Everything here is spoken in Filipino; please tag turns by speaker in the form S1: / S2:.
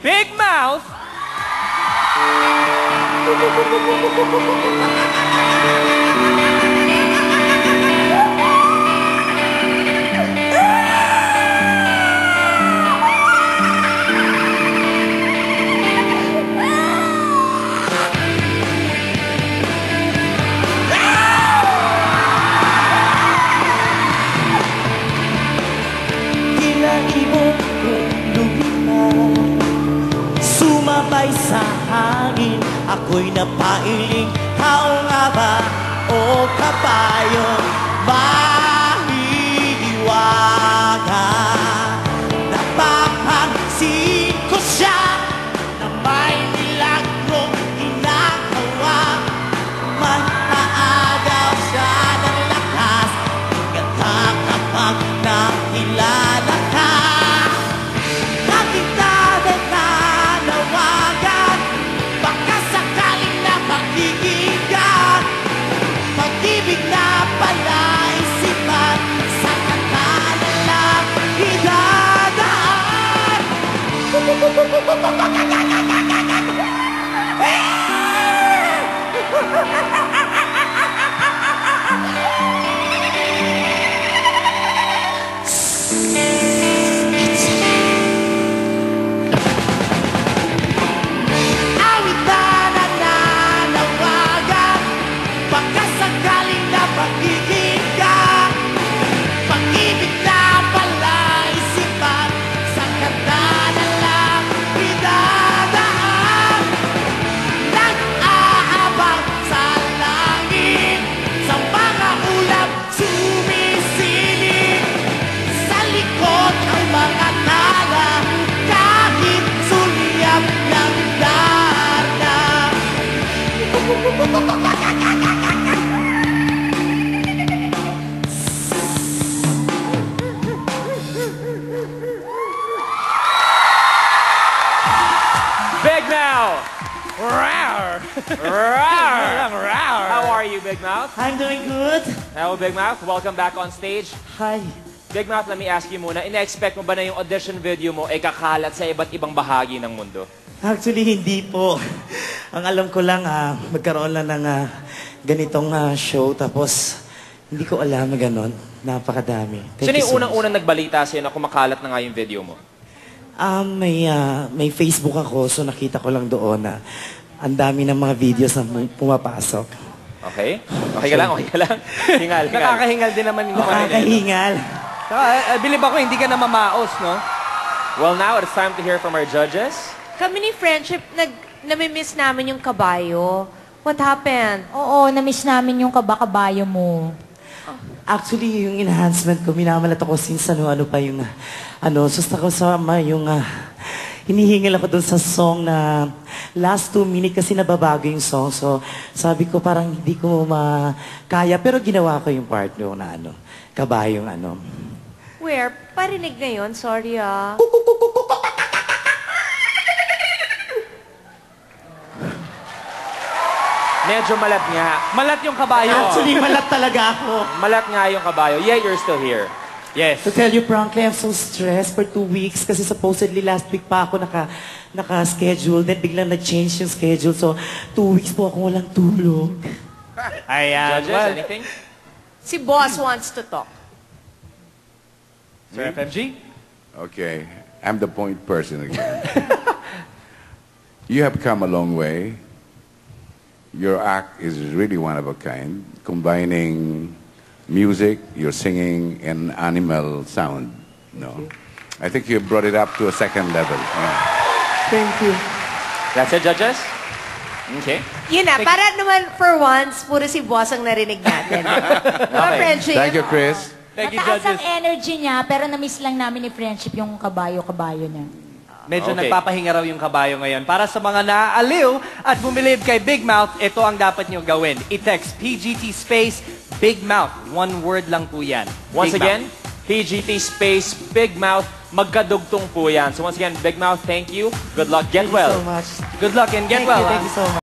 S1: Big Mouth.
S2: Sumabay sa hangin, ako'y napailing. Tao nga ba o kabayo? Mahihiwaga. Napapansin ko siya na may milagrong ginagawa. May naagaw siya ng lakas. Ganda kapag nakilala ka. Pag-ibig na palaisipan, sa kanta na lang idadaan. Awit na nananawagan, baka sakaling napagiging ka. Pag-ibig na palaisipan, sa kanta na lang idadaan. Nag-aabang sa langit, sa mga ulap sumisilip. Sa likod ang mga tala, kahit sulyap ng darna.
S1: Big Mouth. Rawr. Rawr. How are you, Big Mouth?
S2: I'm doing good.
S1: Hello, Big Mouth. Welcome back on stage.
S2: Hi.
S1: Big Mouth, let me ask you muna, ina-expect mo ba na yung audition video mo ay kakalat sa iba't ibang bahagi ng mundo?
S2: Actually, hindi po. Ang alam ko lang, magkaroon lang ng ganitong show. Tapos, hindi ko alam na gano'n. Napakadami.
S1: Sino yung unang-unang nagbalita sa'yo na kumakalat na nga yung video mo?
S2: May Facebook ako, so nakita ko lang doon na ang dami ng mga videos na pumapasok.
S1: Okay? Okay ka lang, okay ka lang. Hingal, hingal.
S3: Nakakahingal din naman yung
S2: Nakakahingal.
S3: Bilib ako, hindi ka na mamaos, no?
S1: Well, now it's time to hear from our judges.
S4: Kami ni Friendship, namimiss namin yung kabayo. What happened?
S5: Oo, na-miss namin yung kaba-kabayo mo.
S2: Actually, yung enhancement ko, minamalat ako since ano pa yung, susta ko sama yung, hinihingal ako dun sa song na last 2 minutes kasi nababago yung song. So, sabi ko parang hindi ko makaya. Pero ginawa ko yung part nung na kabayong
S4: Where? Parinig na yun. Sorry,
S1: Medyo malat nga.
S3: Malat yung kabayo.
S2: Actually, malat talaga ako.
S1: Malat nga yung kabayo. Yet you're still here.
S3: Yes.
S2: To tell you frankly, I'm so stressed for 2 weeks kasi supposedly last week pa ako naka-schedule. Then biglang na-change yung schedule. So, 2 weeks po ako walang tulog.
S3: Ayan.
S1: Judges,
S3: Well,
S1: anything?
S4: Si Boss wants to talk.
S3: Sir FMG?
S6: Okay, I'm the point person again. You have come a long way. Your act is really one of a kind, combining music, your singing, and animal sound. No, I think you brought it up to a second level. Yeah.
S2: Thank you.
S1: That's it, judges? Okay.
S4: Yun na, para naman for once, puro si Boss ang narinig natin. Diba, Friendship?
S6: Thank you, Chris.
S3: Thank you,
S5: Mataas ang
S3: judges.
S5: energy niya, pero na-miss lang namin ni Friendship yung kabayo-kabayo niya.
S3: Medyo
S1: Okay.
S3: nagpapahinga raw yung kabayo ngayon. Para sa mga naaaliw at bumilib kay Big Mouth, ito ang dapat nyo gawin. I-text PGT space Big Mouth. 1 word lang po yan.
S1: Once
S3: Big
S1: again,
S3: Mouth.
S1: PGT space Big Mouth. Magkadugtong po yan. So once again, Big Mouth, thank you. Good luck. Get well.
S2: Thank you so much.
S3: Good luck and get well.
S2: Thank you so much.